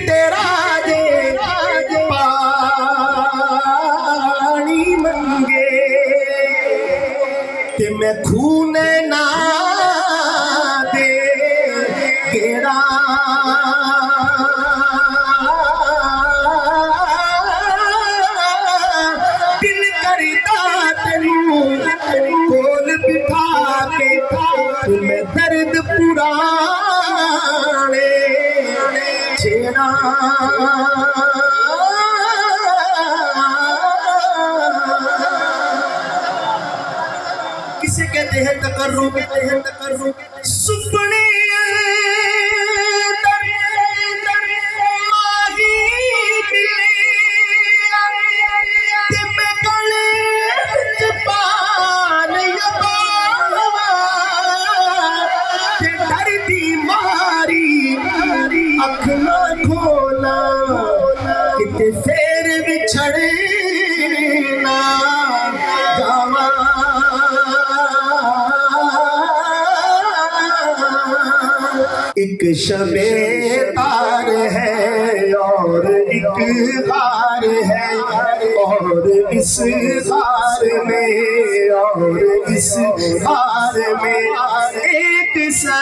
تیرا دے پانی منگے تے میں خون نہ دے گیڑا دل کرتا تینوں کول بٹھا کے میں درد پرانے چھیڑا کسے کہتے ہیں تقرب سپنے کھولا کتے پھر بچھڑنا جاواں ایک شب تار ہے اور ایک غار ہے اور اس غار میں ایک سچا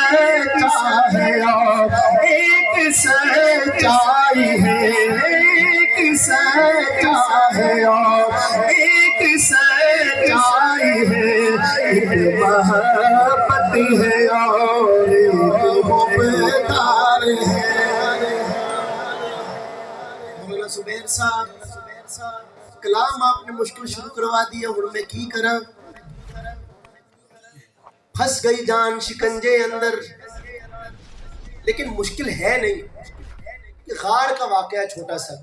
ہے اور ایک سچائی ہے ایک سچا ہے اور ایک سچائی ہے ایک محبت ہے اور ایک محبتار ہے مولانا زبیر صاحب کلام آپ نے مشکل شروع کروا دیا ہن میں کی کراں پھنس گئی جان شکنجے اندر لیکن مشکل ہے نہیں غار کا واقعہ چھوٹا سا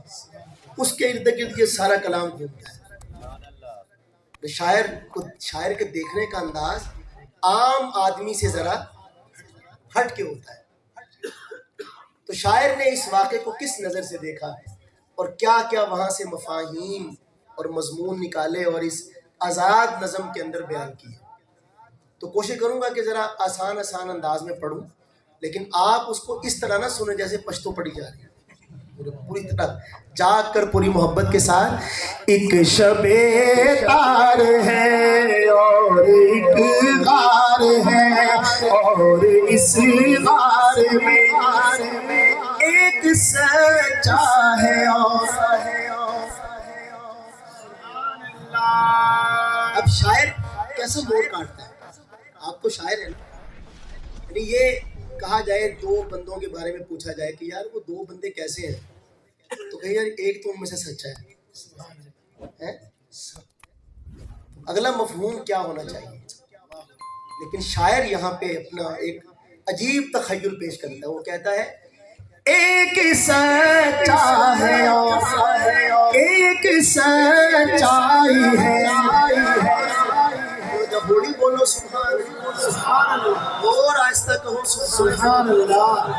اس کے ارد گرد یہ سارا کلام گھومتا ہے شاعر کے دیکھنے کا انداز عام آدمی سے ذرا ہٹ کے ہوتا ہے تو شاعر نے اس واقعے کو کس نظر سے دیکھا اور کیا کیا وہاں سے مفاہیم اور مضمون نکالے اور اس آزاد نظم کے اندر بیان کیے تو کوشش کروں گا کہ ذرا آسان انداز میں پڑھوں لیکن آپ اس کو اس طرح نہ سنیں جیسے پشتو پڑھی جا رہی ہے پوری طرح جاگ کر پوری محبت کے ساتھ ایک شب تار ہے اور ایک غار ہے اور اس غار میں ایک سچا ہے اور اب شاعر کیسے موڑ کاٹتا ہے آپ تو شاعر ہے نا یعنی یہ کہا جائے دو بندوں کے بارے میں پوچھا جائے کہ یار وہ دو بندے کیسے ہیں تو کہیں یار ایک تو ان میں سے سچا ہے اگلا مفہوم کیا ہونا چاہیے لیکن شاعر یہاں پہ اپنا ایک عجیب تخیل پیش کرتا ہے وہ کہتا ہے ایک سچا ہے اور ایک سچائی ہے جب بولی بولو سبحان اللہ اور آہستہ کہو سبحان اللہ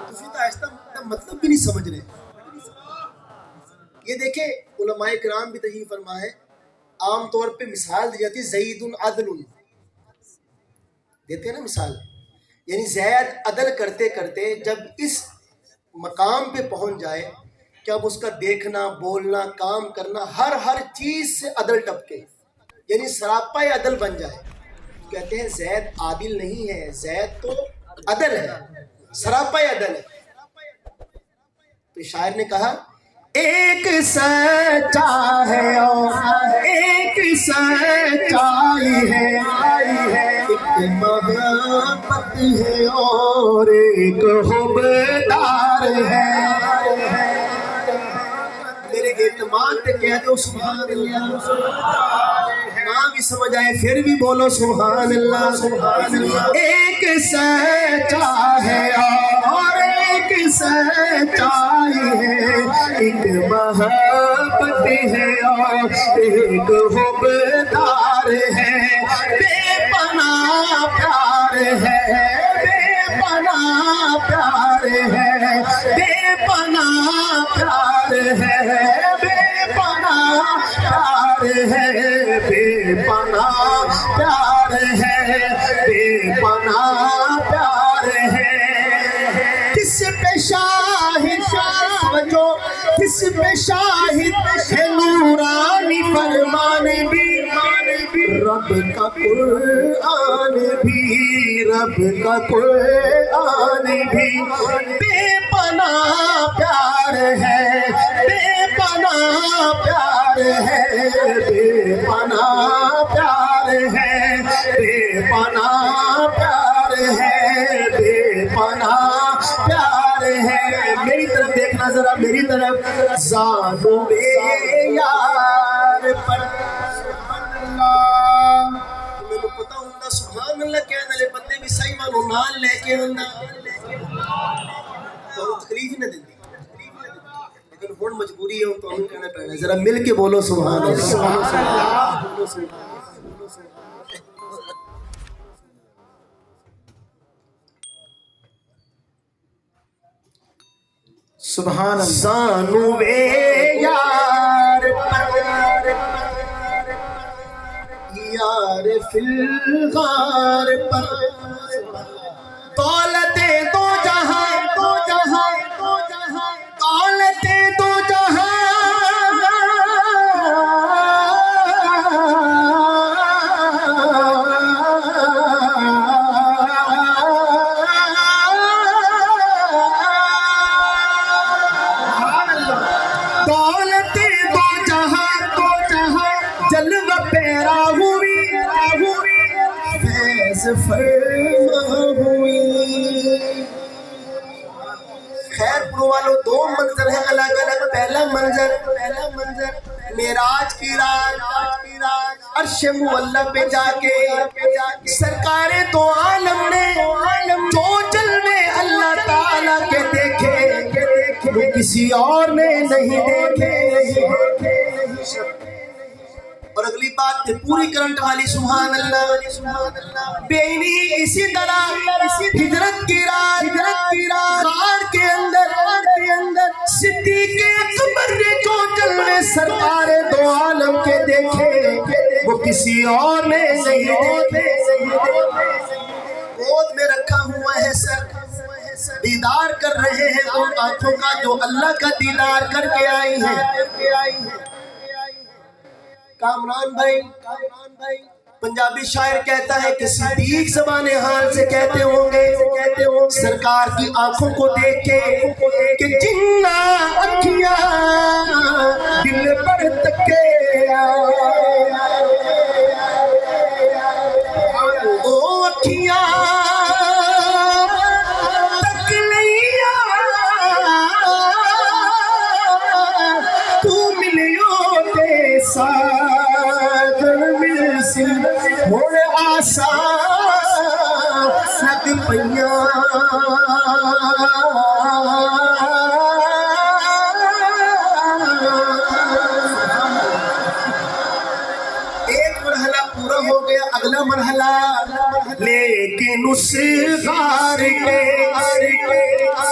تسی تو آہستہ مطلب بھی نہیں سمجھ رہے یہ دیکھیں علماء کرام بھی تحقیق فرما ہے عام طور پہ مثال دی جاتی ہے زید عدل دیتے ہیں نا مثال یعنی زید عدل کرتے کرتے جب اس مقام پہ پہنچ جائے کہ اب اس کا دیکھنا بولنا کام کرنا ہر چیز سے عدل ٹپکے یعنی سراپا عدل بن جائے کہتے ہیں زید عادل نہیں ہے زید تو عدل ہے سراپا عدل ہے تو شاعر نے کہا ایک سچا ہے اور ایک سچائی ہے ایک محبت ہے اور ایک حبدار ہے میرے اعتماد پہ کہہ دو سبحان اللہ نہ بھی سمجھ آئے پھر بھی بولو سبحان اللہ ایک سچا ہے اور ایک سچائی ہے ایک محبت ہے اور ایک حبدار ہے بے پناہ پیار ہے بے پناہ پیار ہے بے پناہ پیار ہے بے پناہ پیار ہے بے پناہ پیار ہے بے پناہ پیار ہے کس پہ شاہ اس پہ شاہد ہے نورانی فرمان بھی، رب کا قرآن بھی، رب کا قرآن بھی بے پناہ پیار ہے، بے پناہ پیار ہے، بے پناہ پیار ہے، بے پناہ پیار ہے، بے پناہ پیار ہے۔ میری طرف دیکھنا ذرا، میری طرف، زانو یار پر میرے پتا ہوں سبحان اللہ کہنے لے بندے بھی صحیح مانو نال لے کے آنا تو تکلیف ہی نہ دیندی، لیکن ہون مجبوری ہے تو ہم کہنا پڑنا ہے، ذرا مل کے بولو سبحان اللہ، سبحان اللہ۔ سانو یار پر یار فی الغار پر، دولتیں دو جہاں، دو جہاں، دو جہاں، دولتیں دو جہاں، دولتیں دو جہاں، دو جہاں جلوہ پیرا ہوئی، فیض فرما ہوئی۔ خیر پرو والوں دو منظر ہیں الگ الگ۔ پہلا منظر معراج کی رات، عرش معلی پہ جا کے سرکار دو عالم نے جو جلوے اللہ تعالیٰ کے دیکھے وہ کسی اور نے نہیں دیکھے۔ اور اگلی بات پوری کرنٹ والی سبحان اللہ، بینی اسی طرح ہجرت کی رات غار کے اندر صدیق اکبر نے جو جلوے سرکار دو عالم کے دیکھے وہ کسی اور نے نہیں دیکھے۔ گود میں رکھا ہوا ہے سر، دیدار کر رہے ہیں ان آنکھوں کا جو اللہ کا دیدار کر کے آئی ہیں۔ کامران بھائی پنجابی شاعر کہتا ہے کہ صدیق زبان حال سے کہتے ہوں گے سرکار کی آنکھوں کو دیکھ کے کہ جنہ اکھیاں دل پر تکے او اکھیاں تک لیا تو ملیو دے ساتھ ہوئے آسان لگ پئیاں۔ ایک مرحلہ پورا ہو گیا، اگلا مرحلہ لیکن اس غار کے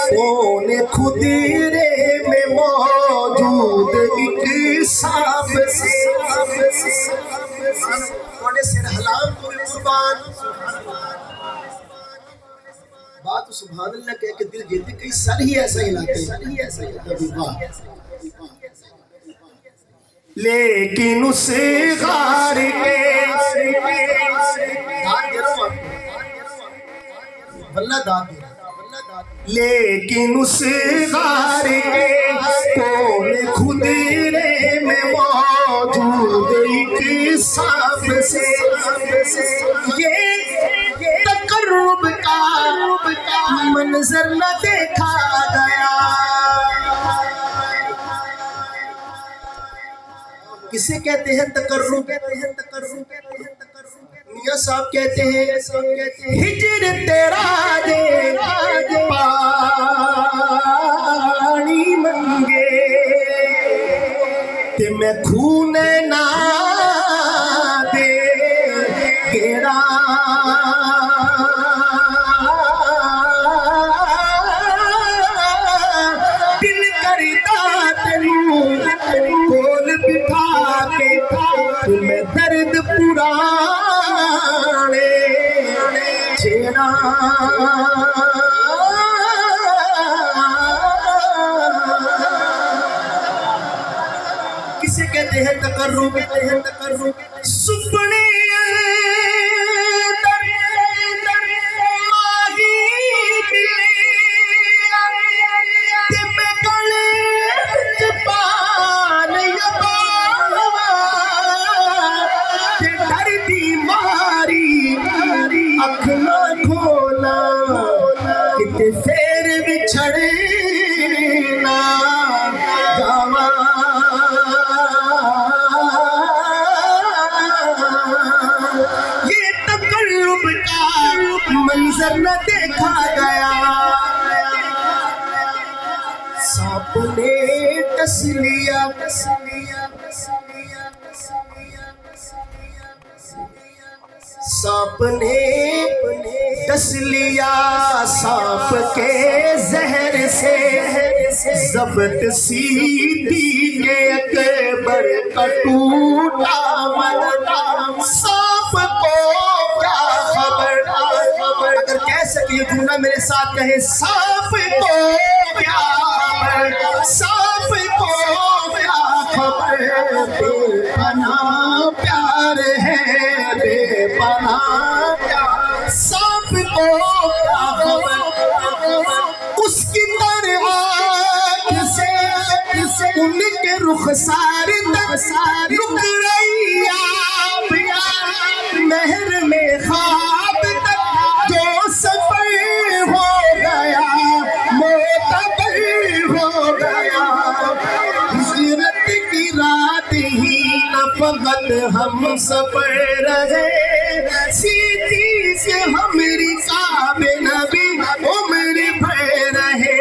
کونے خدیرے میں موجود ایک سانپ سے سر حلام کو قربان بات سبحان اللہ کہہ کے دل جیتے کئی سر ہی ایسا ہلاتے ہیں۔ لیکن اس غار کے لیکن اس غار کے کونے خدیرے میں موجود ایک سانپ سے یہ تقرب کا منظر نہ دیکھا گیا۔ کسے کہتے ہیں تقرب؟ میاں صاحب کہتے ہیں ہجر تیرا دے پانی منگے کہ میں خون نہ دے گیرا دل کرتا تینوں کول بٹھا کے میں درد پرانے چھیڑا۔ اسے کہتے ہیں تقرب، سپنے پھر بچھڑنا جاواں، یہ تقرب کا منظر نہ دیکھا گیا، سانپ نے ڈس لیا، سانپ نے ڈس لیا، سانپ کے زہر سے ضبط سیدھی کے اکبر کا ٹوٹا ملنا، سانپ کو کیا خبر، اگر کہہ سکے یہ جملہ میرے ساتھ کہے، سانپ کو کیا خبر، سانپ کو کیا خبر، بے پناہ پیار ہے، بے پناہ پیار، سانپ کو کیا خبر، اس کی طرح آنکھ سے ان کے رخسار تک رک رہی آب، مہر میں خواب تک جو سفر ہو گیا، معتبر ہو گیا، ہجرت کی رات ہی نہ فقط ہم سفر رہے، سیدھی سے ہماری کعب نبی عمر بھر رہے،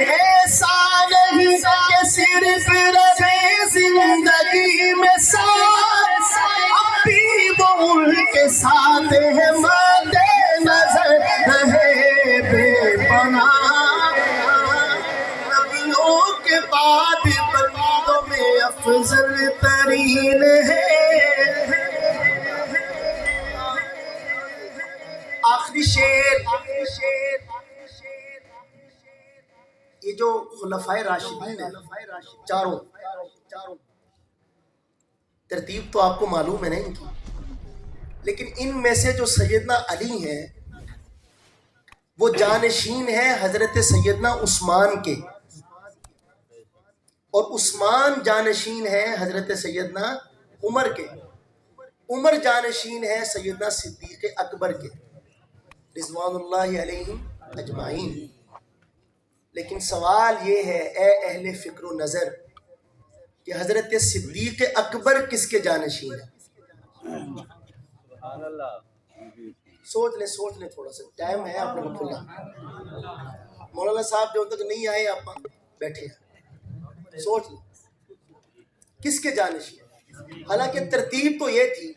ایسا نہیں کہ صرف رہے زندگی میں ساتھ، اب بھی وہ ان کے ساتھ ہے مد نظر رہے، بے پناہ نبیوں کے بعد بندوں میں افضل ترین ہے۔ آخری شعر، یہ جو خلفائے راشدین ہیں چاروں، ترتیب تو آپ کو معلوم ہے نا ان کی، لیکن ان میں سے جو سیدنا علی ہیں وہ جانشین ہیں حضرت سیدنا عثمان کے، اور عثمان جانشین ہے حضرت سیدنا عمر کے، عمر جانشین ہے سیدنا صدیق اکبر کے رضوان اللہ علیہم اجمعین۔ لیکن سوال یہ ہے اے اہل فکر و نظر کہ حضرت صدیق اکبر کس کے جانشین ہیں؟ سوچ لیں تھوڑا سا، ٹائم ہے آپ لوگوں کو کھلا، مولانا صاحب جو تک نہیں آئے آپ بیٹھے ہیں، سوچ لیں کس کے جانشین ہیں؟ حالانکہ ترتیب تو یہ تھی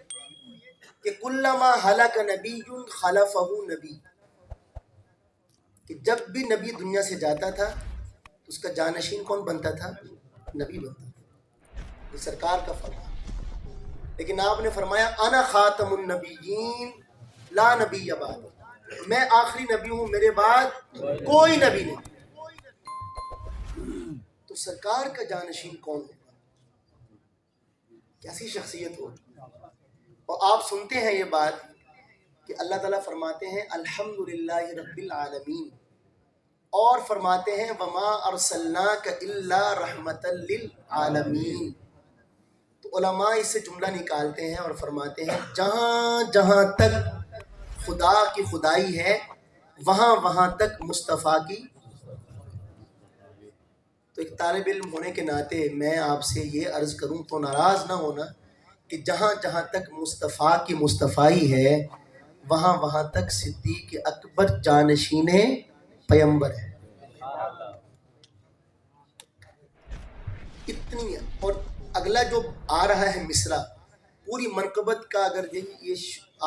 کہ کلما ہلک نبی خلفہ نبی، کہ جب بھی نبی دنیا سے جاتا تھا تو اس کا جانشین کون بنتا تھا؟ نبی بنتا تھا، یہ سرکار کا فرمان۔ لیکن آپ نے فرمایا انا خاتم النبیین لا نبی بعد، میں آخری نبی ہوں، میرے بعد کوئی نبی نہیں، تو سرکار کا جانشین کون ہوگا؟ کیسی شخصیت ہوگی؟ اور آپ سنتے ہیں یہ بات کہ اللہ تعالیٰ فرماتے ہیں الحمدللہ رب العالمین، اور فرماتے ہیں وما ارسلناک الا رحمتا للعالمین۔ تو علماء اس سے جملہ نکالتے ہیں اور فرماتے ہیں جہاں جہاں تک خدا کی خدائی ہے وہاں وہاں تک مصطفیٰ کی۔ تو ایک طالب علم ہونے کے ناطے میں آپ سے یہ عرض کروں تو ناراض نہ ہونا کہ جہاں جہاں تک مصطفیٰ کی مصطفائی ہے وہاں وہاں تک صدیق اکبر جانشین پیمبر ہے، اتنی ہے۔ اور اگلا جو آ رہا ہے مصرع پوری منقبت کا، اگر یہ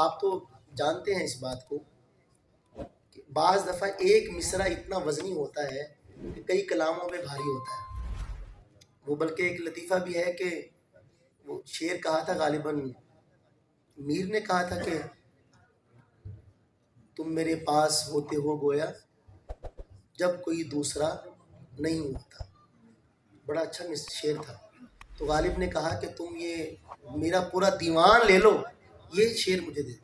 آپ تو جانتے ہیں اس بات کو کہ بعض دفعہ ایک مصرع اتنا وزنی ہوتا ہے کہ کئی کلاموں میں بھاری ہوتا ہے، وہ بلکہ ایک لطیفہ بھی ہے کہ وہ شعر کہا تھا، غالباً میر نے کہا تھا کہ تم میرے پاس ہوتے ہو گویا جب کوئی دوسرا نہیں ہوتا، بڑا اچھا شعر تھا۔ تو غالب نے کہا کہ تم یہ میرا پورا دیوان لے لو، یہ شعر مجھے دے دو۔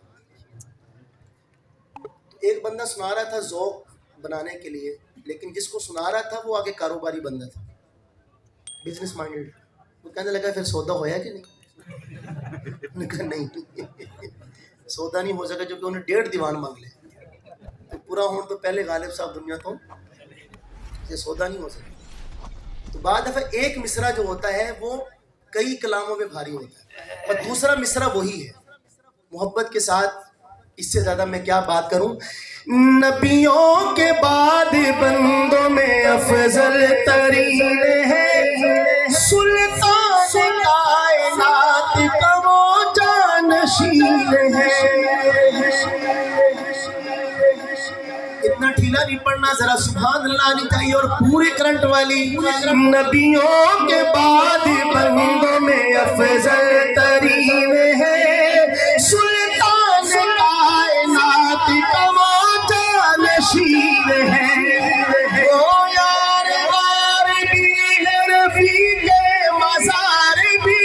ایک بندہ سنا رہا تھا ذوق بنانے کے لیے، لیکن جس کو سنا رہا تھا وہ آگے کاروباری بندہ تھا، بزنس مائنڈڈ۔ وہ کہنے لگا پھر سودا ہویا کہ نہیں؟ انہوں نے کہا نہیں، سودا نہیں ہو سکا، جو کہ انہیں 1.5 دیوان مانگ لے تو پورا ہون تو پہلے غالب صاحب دنیا تو یہ سودا نہیں ہو سکتا۔ تو بعد دفعہ ایک مصرع جو ہوتا ہے وہ کئی کلاموں میں بھاری ہوتا ہے، اور دوسرا مصرع وہی ہے محبت کے ساتھ۔ اس سے زیادہ میں کیا بات کروں۔ نبیوں کے بعد بندوں میں افضل ترین ہے، سلطان کائنات کا وہ جانشین ہے۔ اتنا ڈھیلا نہیں پڑھنا، ذرا سبحان اللہ آنی چاہیے اور پورے کرنٹ والی۔ نبیوں کے بعد بندوں میں افضل ترین ہے، سلطان کائنات کا وہ جانشین ہے۔ وہ یار غار بھی ہے، رفیق مزار بھی،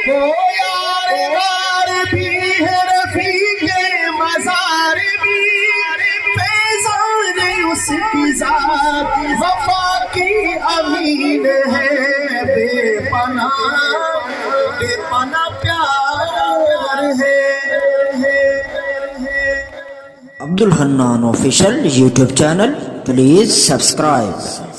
وہ یار غار بھی ہے، رفیق مزار بھی، اس کی ذات وفا کی امین ہے، بے پناہ پیار ہے۔ Abdul Hannan official YouTube channel, please subscribe.